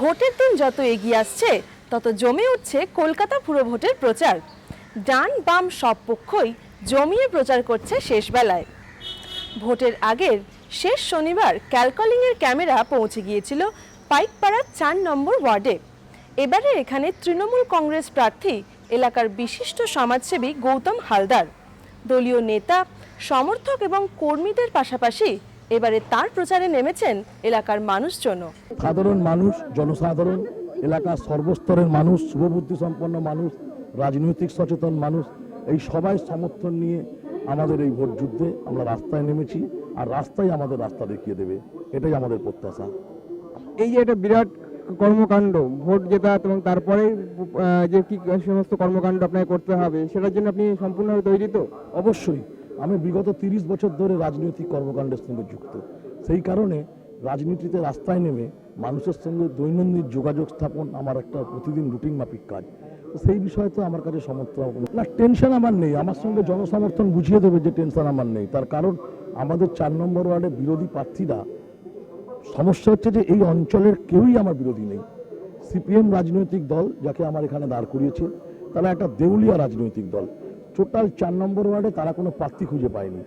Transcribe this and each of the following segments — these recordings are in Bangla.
ভোটের দিন যত এগিয়ে আসছে তত জমে উঠছে কলকাতা পুরভোটের প্রচার। ডান বাম সব পক্ষই জমিয়ে প্রচার করছে শেষ বেলায়। ভোটের আগের শেষ শনিবার ক্যালকলিংয়ের ক্যামেরা পৌঁছে গিয়েছিল পাইকপাড়ার 4 নম্বর ওয়ার্ডে। এবারে এখানে তৃণমূল কংগ্রেস প্রার্থী এলাকার বিশিষ্ট সমাজসেবী গৌতম হালদার। দলীয় নেতা, সমর্থক এবং কর্মীদের পাশাপাশি এবারে তার প্রচারে নেমেছেন এলাকার মানুষজন। সাধারণ মানুষ, জনসাধারণ, এলাকার সর্বস্তরের মানুষ, শুভবুদ্ধি সম্পন্ন মানুষ, রাজনৈতিক সচেতন মানুষ, এই সবাই সমর্থন নিয়ে আমাদের এই ভোট যুদ্ধে আমরা রাস্তায় নেমেছি, আর রাস্তাই আমাদের রাস্তা দেখিয়ে দেবে, এটাই আমাদের প্রত্যাশা। এই যে একটা বিরাট কর্মকাণ্ড, ভোট জেতা এবং তারপরে যে কি সমস্ত কর্মকাণ্ড আপনাকে করতে হবে, সেটার জন্য আপনি সম্পূর্ণভাবে তৈরি তো? অবশ্যই, আমি বিগত 30 বছর ধরে রাজনৈতিক কর্মকাণ্ডের সঙ্গে যুক্ত। সেই কারণে রাজনীতিতে রাস্তায় নেমে মানুষের সঙ্গে দৈনন্দিন যোগাযোগ স্থাপন আমার একটা প্রতিদিন রুটিন মাফিক কাজ। তো সেই বিষয়ে তো আমার কাছে সমর্থন না, টেনশন আমার নেই। আমার সঙ্গে জনসমর্থন বুঝিয়ে দেবে যে টেনশন আমার নেই। তার কারণ আমাদের 4 নম্বর ওয়ার্ডে বিরোধী প্রার্থীরা, সমস্যা হচ্ছে যে এই অঞ্চলের কেউই আমার বিরোধী নেই। সিপিএম রাজনৈতিক দল যাকে আমার এখানে দাঁড় করিয়েছে, তারা একটা দেউলিয়া রাজনৈতিক দল। টোটাল 4 নম্বর ওয়ার্ডে তারা কোনো প্রার্থী খুঁজে পায়নি।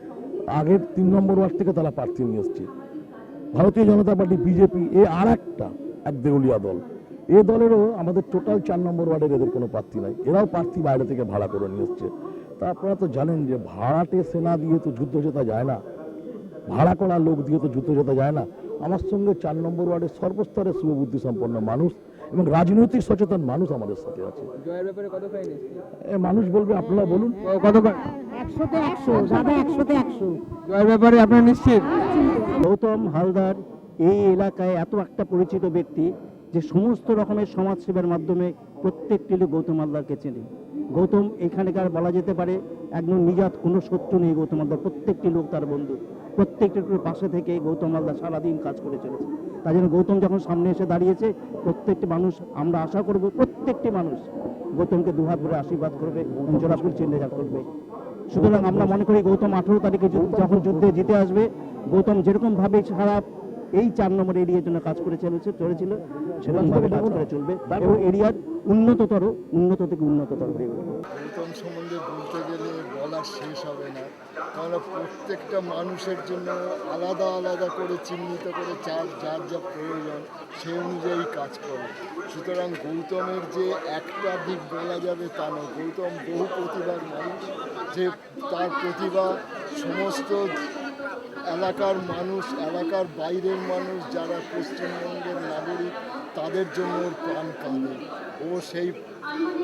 আগের 3 নম্বর ওয়ার্ড থেকে তারা প্রার্থী নিয়ে এসছে। ভারতীয় জনতা পার্টি, বিজেপি, এ আর এক দেউলিয়া দল। এ দলেরও আমাদের টোটাল 4 নম্বর ওয়ার্ডের এদের কোনো প্রার্থী নাই। এরাও প্রার্থী বাইরে থেকে ভাড়া করে নিয়ে এসছে। তা আপনারা তো জানেন যে ভাড়াটে সেনা দিয়ে তো যুদ্ধ জেতা যায় না, ভাড়া করা লোক দিয়ে তো যুদ্ধ জেতা যায় না। আমার সঙ্গে 4 নম্বর ওয়ার্ডের সর্বস্তরের শুভবুদ্ধি সম্পন্ন মানুষ এবং রাজনৈতিক সচেতন মানুষ আমাদের সাথে আছে। জয়ের ব্যাপারে কত ফাইন? মানুষ বলবে, আপনারা বলুন কত? 100-তে 100, দাদা 100-তে 100। জয়ের ব্যাপারে আপনার নিশ্চিত? গৌতম হালদার এই এলাকায় এত একটা পরিচিত ব্যক্তি যে সমস্ত রকমের সমাজসেবার মাধ্যমে প্রত্যেকটি লোক গৌতম হালদারকে চেনে। গৌতম এখানকার বলা যেতে পারে একদম নিজাত, কোনো শত্রু নেই গৌতম হালদার। প্রত্যেকটি লোক তার বন্ধু, প্রত্যেকটি পাশে থেকে গৌতম হালদার সারাদিন কাজ করে চলেছে। তাই জন্য গৌতম যখন সামনে এসে দাঁড়িয়েছে, প্রত্যেকটি মানুষ, আমরা আশা করব প্রত্যেকটি মানুষ গৌতমকে দুহাত ভরে আশীর্বাদ করবে, জোড়াফুল চিহ্নে করবে। সুতরাং আমরা মনে করি গৌতম 18 তারিখে যখন যুদ্ধে জিতে আসবে, গৌতম যেরকম ভাবে সারা এই 4 নম্বর এরিয়ার জন্য কাজ করে চলেছিল, সেরকম ভাবে কাজ করে চলবে এবং এরিয়ার উন্নত থেকে উন্নততর হয়ে উঠবে। গৌতম সম্বন্ধে বলতে গেলে বলার শেষ হবে না, কারণ প্রত্যেকটা মানুষের জন্য আলাদা আলাদা করে চিহ্নিত করে যার যা প্রয়োজন সেই অনুযায়ী কাজ করে। সুতরাং গৌতমের যে একটা দিক বলা যাবে তা নয়। গৌতম বহু প্রতিভার মানুষ, যে তার প্রতিভা সমস্ত এলাকার মানুষ, এলাকার বাইরের মানুষ যারা পশ্চিমবঙ্গের নাগরিক, তাদের জন্য ওর প্রাণ কাঁদে। ও সেই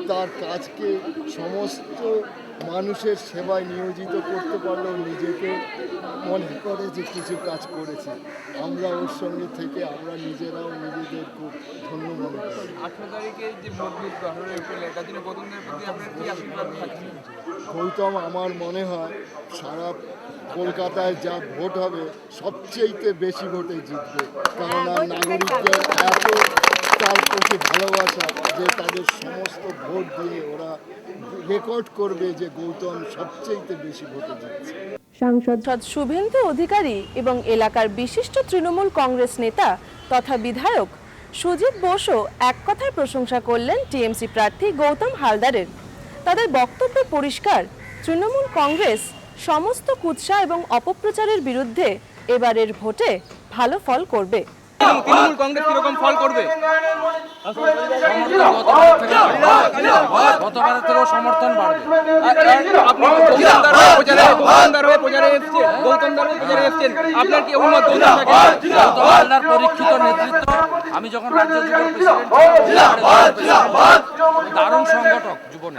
তার কাজকে সমস্ত মানুষের সেবায় নিয়োজিত করতে পারলেও নিজেকে মনে করে যে কিছু কাজ করেছে। আমরা ওর সঙ্গে থেকে আমরা নিজেরাও নিজেদের খুব ধন্য মনে করি। 18 তারিখে যে ভোট দিতে হবে, এটার জন্য গৌতমের প্রতি আপনার কি আশীর্বাদ থাকছে? গৌতম আমার মনে হয় সারা কলকাতায় যা ভোট হবে সবচেয়ে বেশি ভোটে জিতবে, কেননা নাগরিকদের এত তার প্রতি ভালোবাসা যে তাদের সমস্ত ভোট দিয়ে ওরা রেকর্ড করবে যে গৌতম সবচেয়ে বেশি ভোটে জিতছে। সাংসদ শুভেন্দু অধিকারী এবং এলাকার বিশিষ্ট তৃণমূল কংগ্রেস নেতা তথা বিধায়ক সুজিত বোসও এক কথায় প্রশংসা করলেন টিএমসি প্রার্থী গৌতম হালদারের। তাদের বক্তব্য পরিষ্কার, তৃণমূল কংগ্রেস সমস্ত কুৎসা এবং অপপ্রচারের বিরুদ্ধে এবারের ভোটে ভালো ফল করবে। তৃণমূল কংগ্রেস কিরকম ফল করবে? গতবারের থেকেও সমর্থন বাড়বে। আপনি প্রচারে এসেছেন, আপনার কি অভিমত? গৌতম পরীক্ষিত নেতৃত্ব, আমি যখন রাজ্য যুব প্রেসিডেন্ট দারুণ সংগঠক যুবনে।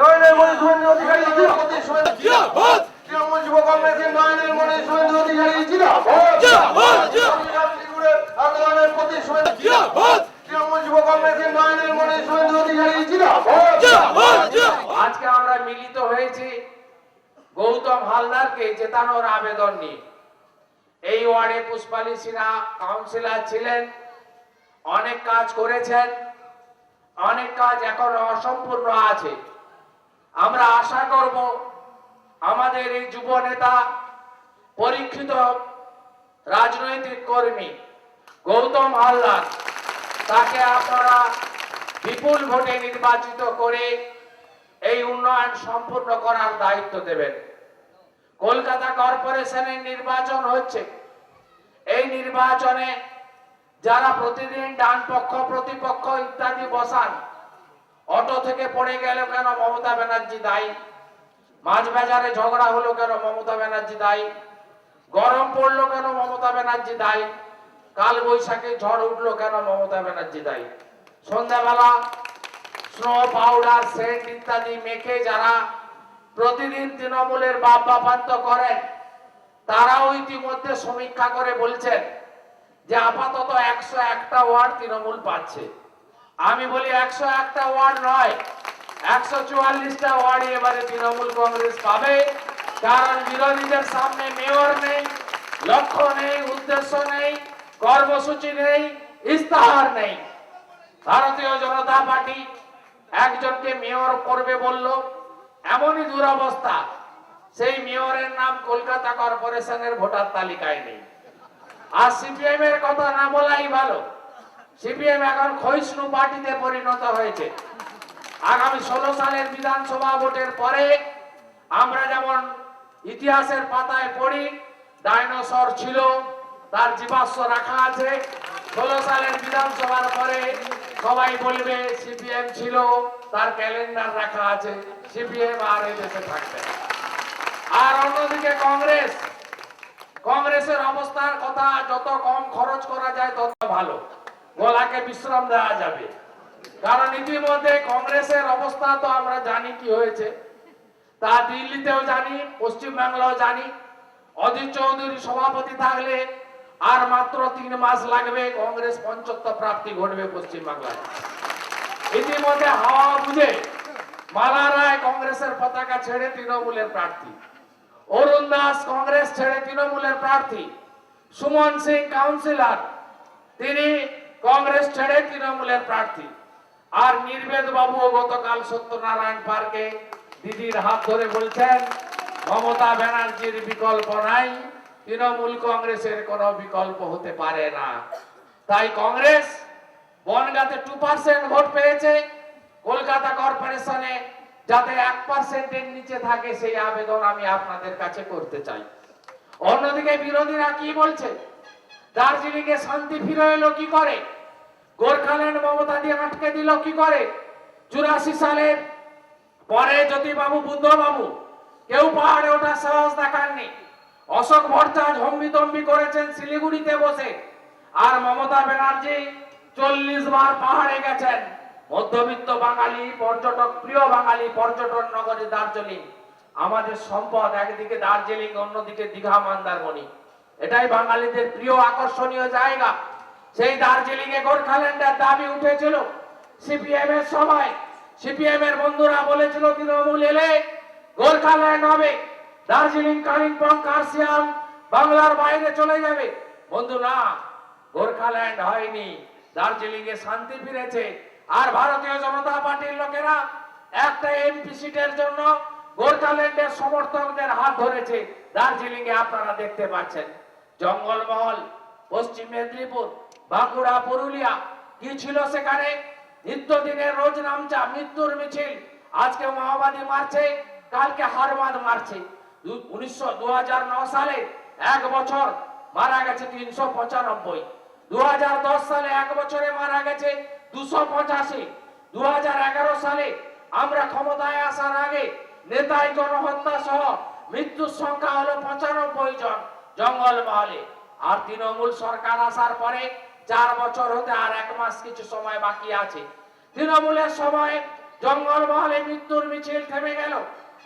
আজকে আমরা মিলিত হয়েছি গৌতম হালদারকে জেতানোর আবেদন নিয়ে। এই ওয়ার্ডে পুষ্পালী সিনহা কাউন্সিলর ছিলেন, অনেক কাজ করেছেন, অনেক কাজ এখনো অসম্পূর্ণ আছে। আমরা আশা করব আমাদের এই যুব নেতা, পরীক্ষিত রাজনৈতিক কর্মী গৌতম হালদার তাকে আপনারা বিপুল ভোটে নির্বাচিত করে এই উন্নয়ন সম্পূর্ণ করার দায়িত্ব দেবেন। কলকাতা কর্পোরেশনের নির্বাচন হচ্ছে, এই নির্বাচনে যারা প্রতিদিন ডান পক্ষ প্রতিপক্ষ ইত্যাদি বসান, অটো থেকে পড়ে গেল কেন মমতা ব্যানার্জি দায়ী, মাছ বাজারে ঝগড়া হলো কেন মমতা ব্যানার্জি দায়ী, গরম পড়লো কেন মমতা ব্যানার্জি দায়ী, কাল বৈশাখী ঝড় উঠলো কেন মমতা ব্যানার্জি দায়ী। সন্ধ্যাবেলা স্নো পাউডার সেন্ট ইত্যাদি মেখে যারা প্রতিদিন তৃণমূলের বাপ বাপান্ত করেন, তারাও ইতিমধ্যে সমীক্ষা করে বলছেন যে আপাতত 101টা ওয়ার্ড তৃণমূল পাচ্ছে। আমি বলি 101টা ওয়ার্ড নয়, 144টা ওয়ার্ড এবারে তৃণমূল কংগ্রেস পাবে। কারণ বিরোধীদের সামনে মেয়র নেই, লক্ষ্য নেই, উদ্দেশ্য নেই, কর্মসূচি নেই, ইস্তাহার নেই। ভারতীয় জনতা পার্টি একজনকে মেয়র করবে বলল, এমনই দুরবস্থা, সেই মেয়রের নাম কলকাতা কর্পোরেশনের ভোটার তালিকায় নেই। আর সিপিএম এর কথা না বলাই ভালো, সিপিএম এখন ক্ষয়িষ্ণু পার্টিতে পরিণত হয়েছে। আগামী 16 সালের বিধানসভা ভোটের পরে আমরা যেমন ইতিহাসের পাতায় পড়ি ডাইনোসর ছিল, তার জীবাশ্ম রাখা আছে, 16 সালের বিধানসভার পরে সবাই বলবে সিপিএম ছিল, তার ক্যালেন্ডার রাখা আছে, সিপিএম আর এই দেশে থাকবে না। আর অন্যদিকে কংগ্রেসের অবস্থার কথা, যত কম খরচ করা যায় তত ভালো, গলাকে বিশ্রাম দেওয়া যাবে। কারণ ইতিমধ্যে কংগ্রেসের অবস্থা তো আমরা জানি কি হয়েছে, তা দিল্লিতেও জানি, পশ্চিমবাংলাও জানি। অধীর চৌধুরী সভাপতি থাকলে আর মাত্র 3 মাস লাগবে, কংগ্রেস পঞ্চত্ব প্রাপ্তি ঘটবে পশ্চিমবাংলায়। ইতিমধ্যে হাওয়া বুঝে মালা রায় কংগ্রেসের পতাকা ছেড়ে তৃণমূলের প্রার্থী, অরুণ দাস কংগ্রেস ছেড়ে তৃণমূলের প্রার্থী, সুমন সিং কাউন্সিলর তিনি কংগ্রেস ছেড়ে তৃণমূলের প্রার্থী। আর নির্বেদ বাবু গতকাল সত্যনারায়ণ পার্কে দিদির হাত ধরে বলছেন মমতা ব্যানার্জির বিকল্প নাই, তৃণমূল কংগ্রেসের কোনো বিকল্প হতে পারে না। তাই কংগ্রেস বনগাঁতে 2% ভোট পেয়েছে, কলকাতা কর্পোরেশনে যাতে 1%-এর নিচে থাকে সেই আবেদন আমি আপনাদের কাছে করতে চাই। অন্যদিকে বিরোধীরা কি বলছে, দার্জিলিং এ শান্তি ফিরে এলো কি করে, গোর্খাল্যান্ড মমতা দিয়ে আটকে দিল কি করে, 84 সালের পরে জ্যোতিবাবু বুদ্ধবাবু কেউ পাহাড়ে ওঠার সাহস দেখাননি, অশোক ভট্টাচার্য হম্বিতম্বি করেছেন শিলিগুড়িতে বসে, আর মমতা ব্যানার্জি 40 বার পাহাড়ে গেছেন। মধ্যবিত্ত বাঙালি পর্যটক প্রিয় বাঙালি পর্যটন নগরী দার্জিলিং, আমাদের সম্পদ, একদিকে দার্জিলিং অন্যদিকে দীঘা মন্দারমণি, এটাই বাঙালিদের প্রিয় আকর্ষণীয় জায়গা। সেই দার্জিলিং এ গোর্খাল্যান্ডের দাবি উঠেছিল সিপিএম এর সময়, সিপিএম এর বন্ধুরা বলেছিল তৃণমূল এলে গোর্খাল্যান্ড হবে, দার্জিলিং কালিম্পং কার্শিয়াং বাংলার বাইরে চলে যাবে। বন্ধু না, গোর্খাল্যান্ড হয়নি, দার্জিলিং এ শান্তি ফিরেছে। আর ভারতীয় জনতা পার্টির লোকেরা একটা এমপি সিটের জন্য গোর্খাল্যান্ডের সমর্থকদের হাত ধরেছে। দার্জিলিং এ আপনারা দেখতে পাচ্ছেন জঙ্গলমহল, পশ্চিম মেদিনীপুর, বাঁকুড়া, পুরুলিয়া, কি ছিল সেখানে নিত্যদিনের রোজ নামচা মৃত্যুর মিছিল। আজকে মাওবাদী মারছে, কালকে হারমাদ মারছে। 2009 সালে 1 বছর মারা গেছে 395, 2010 সালে 1 বছরে মারা গেছে 285, 2011 সালে আমরা ক্ষমতায় আসার আগে নেতাই গণহত্যা সহ মৃত্যুর সংখ্যা হলো 95 জন জঙ্গলমহলে। আর তৃণমূল সরকার আসার পরে 4 বছর হতে আর 1 মাস কিছু সময় বাকি আছে। তৃণমূলের সময় জঙ্গলমহলে মৃত্যুর মিছিল থেমে গেল,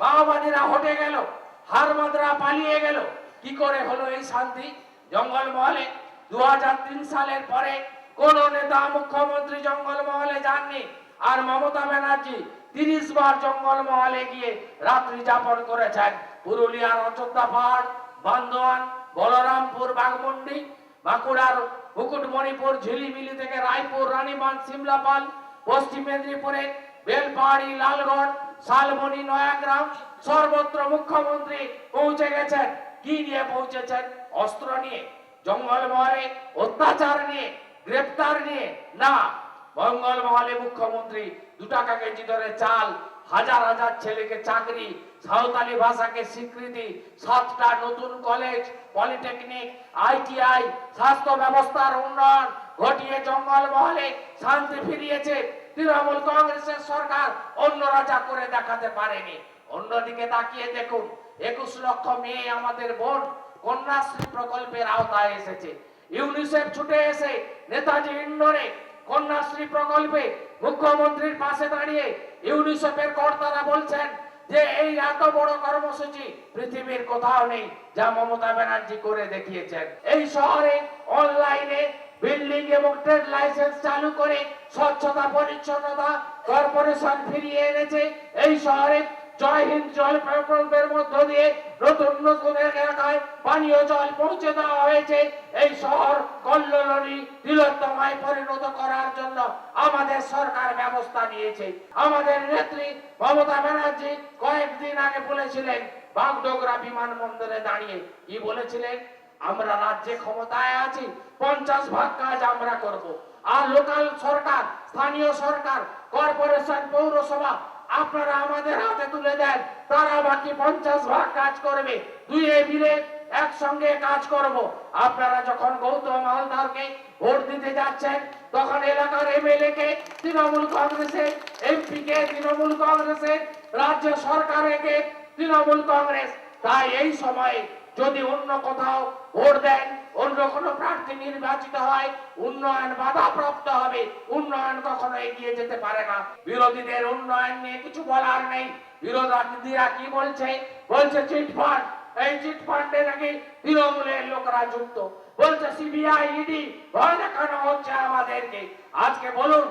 মাওবাদীরা হটে গেল, হারমাদরা পালিয়ে গেল। কি করে হলো এই শান্তি জঙ্গলমহলে? 2003 সালের পরে কোন নেতা মুখ্যমন্ত্রী জঙ্গলমহলে যাননি। আর মমতা ব্যানার্জি 30 বার জঙ্গলমহলে গিয়ে রাত্রি যাপন করেছেন। পুরুলিয়ার অযোধ্যা পাহাড়, বান্দোয়ান, বলরামপুর, বাঘমুন্ডি, বাঁকুড়ার মুকুটমণিপুর, ঝিলিমিলি থেকে রায়পুর, রানীগঞ্জ, সিমলাপাল, পশ্চিম মেদিনীপুরে বেলপাহাড়ি, লালগড়, শালবনী, নয়াগ্রাম, সর্বত্র মুখ্যমন্ত্রী পৌঁছে গেছেন। কি নিয়ে পৌঁছেছেন? অস্ত্র নিয়ে, জঙ্গলমহলে অত্যাচার নিয়ে। গ্রেপ্তার নিয়ে না, মঙ্গলমহলে মুখ্যমন্ত্রী 2 টাকা কেজি দরে চাল, হাজার হাজার ছেলেকে চাকরি, সাঁওতালি ভাষাকে স্বীকৃতি, 7টা নতুন কলেজ, পলিটেকনিক, ITI, স্বাস্থ্য ব্যবস্থার উন্নয়ন ঘটিয়ে জঙ্গলমহলে শান্তি ফিরিয়েছে তৃণমূল কংগ্রেসের সরকার। অন্যরা যা করে দেখাতে পারেনি। অন্যদিকে তাকিয়ে দেখুন, 21 লক্ষ মেয়ে আমাদের বোন কন্যাশ্রী প্রকল্পের আওতায় এসেছে। ইউনিসেফ ছুটে এসে নেতাজি ইন্ডোরে কন্যাশ্রী প্রকল্পে মুখ্যমন্ত্রীর পাশে দাঁড়িয়ে ইউনিসেফের কর্তারা বলছেন যে এই এত বড় কর্মসূচি পৃথিবীর কোথাও নেই যা মমতা ব্যানার্জি করে দেখিয়েছেন। এই শহরে অনলাইনে বিল্ডিং এবং ট্রেড লাইসেন্স চালু করে স্বচ্ছতা পরিচ্ছন্নতা কর্পোরেশন ফিরিয়ে এনেছে। এই শহরে জয় হিন্দ জল প্রকল্পের মধ্য দিয়ে নতুন নতুন এলাকায় পানীয় জল পৌঁছে দেওয়া হয়েছে। এই শহর কল্লোলনী তিলোত্তমায় পরিণত করার জন্য আমাদের সরকার ব্যবস্থা নিয়েছে। আমাদের নেত্রী মমতা ব্যানার্জি কয়েকদিন আগে বলেছিলেন, বাগডোগরা বিমানবন্দরে দাঁড়িয়ে কি বলেছিলেন, আমরা রাজ্যে ক্ষমতায় আছি, 50 ভাগ কাজ আমরা করব। আর লোকাল সরকার, স্থানীয় সরকার, কর্পোরেশন, পৌরসভা আপনারা আমাদের হাতে তুলে দেন, তারা বাকি 50 ভাগ কাজ করবে। দুয়ে মিলে একসঙ্গে কাজ করব। আপনারা যখন গৌতম হালদারকে ভোট দিতে যাচ্ছেন তখন এলাকার MLA কে তৃণমূল কংগ্রেসের, MP কে তৃণমূল কংগ্রেসের, রাজ্য সরকারকে তৃণমূল কংগ্রেস। তাই এই সময়ে যদি অন্য কোথাও ভোট দেন, অন্য কোনো প্রার্থী নির্বাচিত হয়, উন্নয়ন বাধাপ্রাপ্ত হবে। উন্নয়ন কখনো এগিয়ে যেতে পারে না। বিরোধীদের উন্নয়ন নিয়ে কিছু বলার নেই। বিরোধীরা কি বলছে? বলছে চিট ফান্ড। এই চিট ফান্ডে নাকি তৃণমূলের লোকরা যুক্ত। বলছে CBI, ED ভয় দেখানো হচ্ছে আমাদেরকে। আজকে বলুন,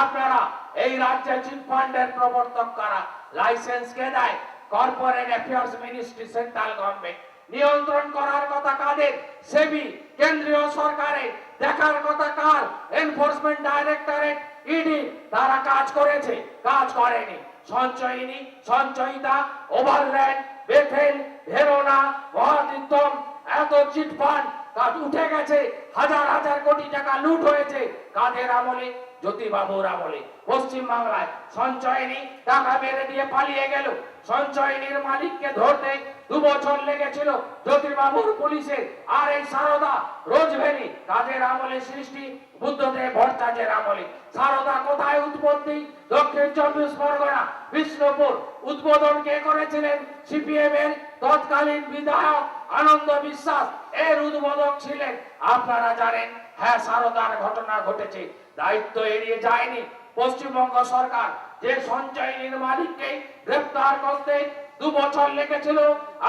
আপনারা এই রাজ্যে চিট ফান্ডের প্রবর্তক কারা? লাইসেন্স কে দেয়? Corporate affairs ministry, central government. নিয়ন্ত্রণ করার কথা কাদের? সেবি, কেন্দ্রীয় সরকারের। দেখার কথা কার? Enforcement directorate, ED। তারা কাজ করেছে? কাজ করেনি। সঞ্চয়িনী, সঞ্চয়িতা, ওভারল্যান্ড, বেথেল, ভেরোনা, মহাদিত্যম, এত চিট ফান্ড কাজ উঠে গেছে। হাজার হাজার কোটি টাকা লুট হয়েছে। কাদের আমলে? জ্যোতিবাবুর আমলে। পশ্চিম বাংলায় সঞ্চয়িনী টাকা মেরে দিয়ে পালিয়ে গেল। সঞ্চয়িনীর মালিককে ধরতে 2 বছর লেগেছিল জ্যোতিবাবুর পুলিশের। আর এই সারদা রোজভ্যালি কাদের আমলে সৃষ্টি? বুদ্ধদেব ভট্টাচার্যের আমলে। সারদা কোথায় উৎপত্তি? দক্ষিণ 24 পরগনা, বিষ্ণুপুর। উদ্বোধন কে করেছিলেন? CPM এর তৎকালীন বিধায়ক আনন্দ বিশ্বাস এর উদ্বোধক ছিলেন। আপনারা জানেন, হ্যাঁ, সারদার ঘটনা ঘটেছে। দায়িত্ব এড়িয়ে যায়নি পশ্চিমবঙ্গ সরকার। যে সঞ্চয়িনীর মালিককে গ্রেফতার করতে 2 বছর লেগেছিল,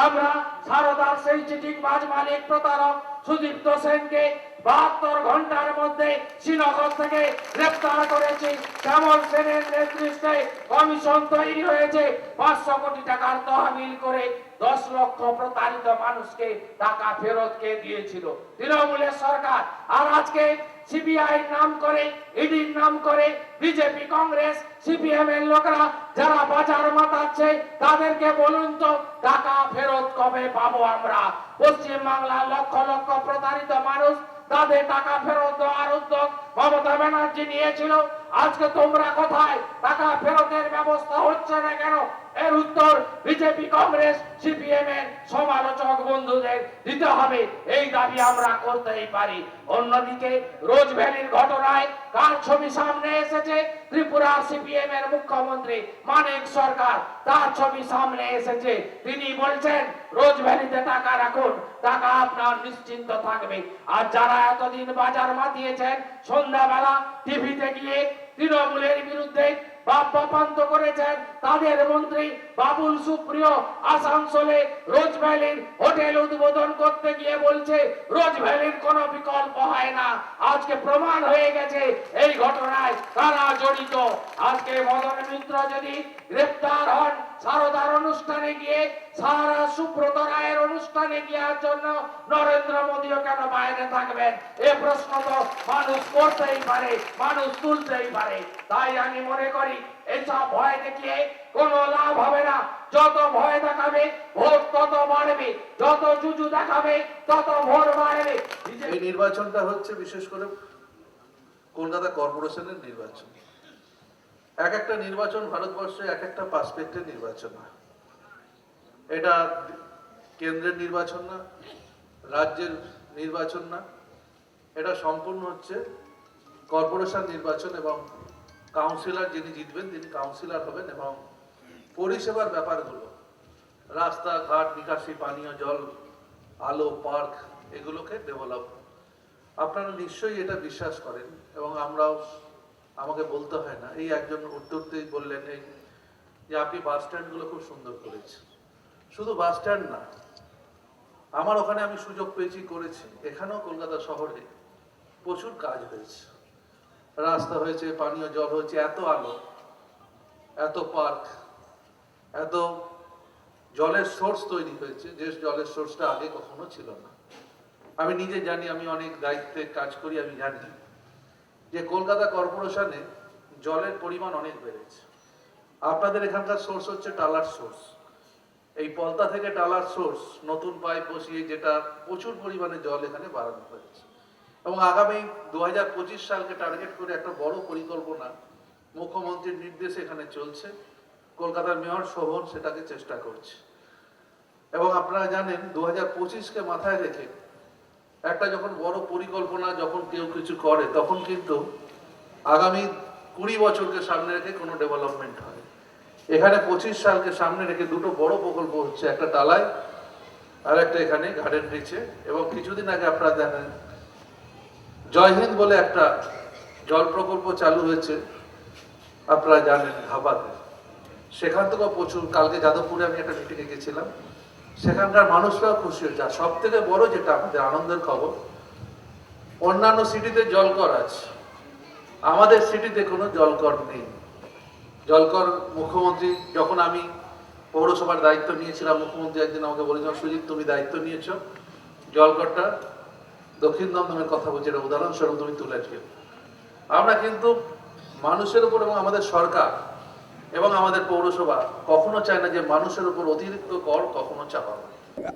আমরা সারদার সেই চিটিংবাজ মালিক প্রতারক সুদীপ্ত সেনকে 72 ঘন্টার মধ্যে শ্রীনগর থেকে গ্রেফতার করেছি। শ্যামল সেনের নেতৃত্বে কমিশন তৈরি হয়েছে। 500 কোটি টাকার তহবিল করে 10 লক্ষ প্রতারিত মানুষকে টাকা ফেরত কে দিয়েছিল? তৃণমূলের সরকার। আর আজকে CBI নাম করে, ED নাম করে বিজেপি, কংগ্রেস, CPM এর লোকরা যারা বাজার মাতাচ্ছে তাদেরকে বলুন তো, টাকা ফেরত কবে পাবো আমরা? পশ্চিম বাংলার লক্ষ লক্ষ প্রতারিত মানুষ, তাদের টাকা ফেরত দেওয়ার উদ্যোগ মমতা ব্যানার্জি নিয়েছিল। আজকে তোমরা কোথায়? টাকা ফেরতের ব্যবস্থা হচ্ছে না কেন? এর উত্তর বিজেপি, কংগ্রেস, CPM এর সমালোচক বন্ধুদের দিতে হবে। এই দাবি আমরা করতেই পারি। অন্যদিকে রোজভ্যালির ঘটনায় কার ছবি সামনে এসেছে? ত্রিপুরা CPM এর মুখ্যমন্ত্রী মানিক সরকার, তার ছবি সামনে এসেছে। তিনি বলছেন, রোজভ্যালিতে টাকা রাখুন, টাকা আপনার নিশ্চিন্ত থাকবে। আর যারা এতদিন বাজার মাতিয়েছেন, সন্ধ্যাবেলা টিভিতে গিয়ে তৃণমূলের বিরুদ্ধে বাপ্পান্ত করেছেন, তাদের মন্ত্রী বাবুল সুপ্রিয় আসানসোলে রোজভ্যালির হোটেল উদ্বোধন করতে গিয়ে বলছে রোজভ্যালির কোনো বিকল্প হয় না। আজকে প্রমাণ হয়ে গেছে এই ঘটনায় কারা জড়িত। আজকে মদন মিত্র যদি গ্রেফতার হন, সারদার অনুষ্ঠানে গিয়ে, সারা সুব্রত রায়ের অনুষ্ঠানে গিয়ার জন্য নরেন্দ্র মোদীও কেন বাইরে থাকবেন? এ প্রশ্ন তো মানুষ করতেই পারে, মানুষ তুলতেই পারে। তাই আমি মনে করি এসব ভয় দেখিয়ে কোনো লাভ হবে না। যত ভয় দেখাবে ভোট তত বাড়বে, যত জুজু দেখাবে তত ভোট বাড়বে। এই নির্বাচনটা হচ্ছে বিশেষ করে কলকাতা কর্পোরেশনের নির্বাচন। এক একটা নির্বাচন ভারতবর্ষে এক একটা পার্সপেক্টের নির্বাচন হয়। এটা কেন্দ্রের নির্বাচন না, রাজ্যের নির্বাচন না, এটা সম্পূর্ণ হচ্ছে কর্পোরেশন নির্বাচন এবং কাউন্সিলর যিনি জিতবেন তিনি কাউন্সিলর হবেন এবং পরিষেবার ব্যাপারগুলো রাস্তাঘাট, নিকাশি, পানীয় জল, আলো, পার্ক এগুলোকে ডেভেলপ। আপনারা নিশ্চয়ই এটা বিশ্বাস করেন এবং আমরাও, আমাকে বলতে হয় না, এই একজন উত্তরতেই বললেন এই যে আপনি বাস স্ট্যান্ডগুলো খুব সুন্দর করেছেন। শুধু বাস স্ট্যান্ড না, আমার ওখানে আমি সুযোগ পেয়েছি, করেছি, এখানেও কলকাতা শহরে প্রচুর কাজ হয়েছে, রাস্তা হয়েছে, পানীয় জল হয়েছে, এত আলো, এত পার্ক, এত জলের সোর্স তৈরি হয়েছে যে জলের সোর্সটা আগে কখনো ছিল না। আমি নিজে জানি, আমি অনেক দায়িত্বে কাজ করি, আমি জানি যে কলকাতা কর্পোরেশনে জলের পরিমাণ অনেক বেড়েছে। আপনাদের এখানকার সোর্স হচ্ছে টালার সোর্স, এই পলতা থেকে টালার সোর্স নতুন পাইপ বসিয়ে যেটা প্রচুর পরিমাণে জল এখানে বাড়ানো হয়েছে এবং আগামী 2025 সালকে টার্গেট করে একটা বড় পরিকল্পনা মুখ্যমন্ত্রীর নির্দেশে এখানে চলছে। কলকাতার মেয়র শোভন সেটাকে চেষ্টা করছে এবং আপনারা জানেন 2025কে মাথায় রেখে একটা যখন বড় পরিকল্পনা যখন কেউ কিছু করে তখন কিন্তু আগামী 20 বছরকে সামনে রেখে কোনো ডেভেলপমেন্ট হয়। এখানে 25 সালকে সামনে রেখে দুটো বড় প্রকল্প হচ্ছে, একটা টালায় আর একটা এখানে গার্ডেন রিচে। এবং কিছুদিন আগে আপনারা জানেন জয় হিন্দ বলে একটা জল প্রকল্প চালু হয়েছে, আপনারা জানেন ধাবাতে। সেখান থেকেও প্রচুর, কালকে যাদবপুরে আমি একটা মিটিংয়ে গেছিলাম, সেখানকার মানুষরাও খুশি হয়েছে। আর সব থেকে বড় যেটা আমাদের আনন্দের খবর, অন্যান্য সিটিতে জলকর আছে, আমাদের সিটিতে কোনো জলকর নেই। জলকর মুখ্যমন্ত্রী, যখন আমি পৌরসভার দায়িত্ব নিয়েছিলাম, মুখ্যমন্ত্রী একদিন আমাকে বলেছিলেন সুজিত তুমি দায়িত্ব নিয়েছ, জলকরটা দক্ষিণ দমদমের কথা বলছি, এটা উদাহরণস্বরূপ তুমি তুলেছো। আমরা কিন্তু মানুষের উপর এবং আমাদের সরকার এবং আমাদের পৌরসভা কখনো চায় না যে মানুষের উপর অতিরিক্ত কর কখনো চাপাবো।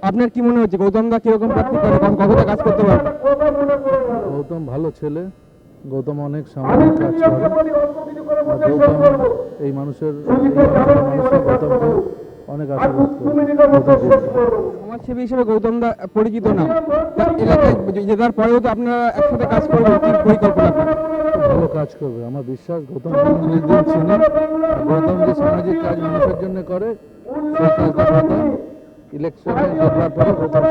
আপনার কি মনে হচ্ছে গৌতম দা কিরকম প্রার্থী করে, কতটা কাজ করতে পারবে? গৌতম ভালো ছেলে, গৌতম অনেক সামাজিক কাজ করে। গৌতম এই মানুষের গৌতমকে অনেক আশীর্বাদ করে। সমাজসেবী হিসেবে গৌতম দা পরিচিত না, তার এলাকায় জেতার পরেও তো আপনারা একসাথে কাজ করবেন, কি পরিকল্পনা করেন? ভালো কাজ করবে আমার বিশ্বাস। গৌতম অনেকদিন চিনি, গৌতম যে সামাজিক কাজ মানুষের জন্য করে সেই কাজটা গৌতম ইলেকশনে জেতার পরে গৌতম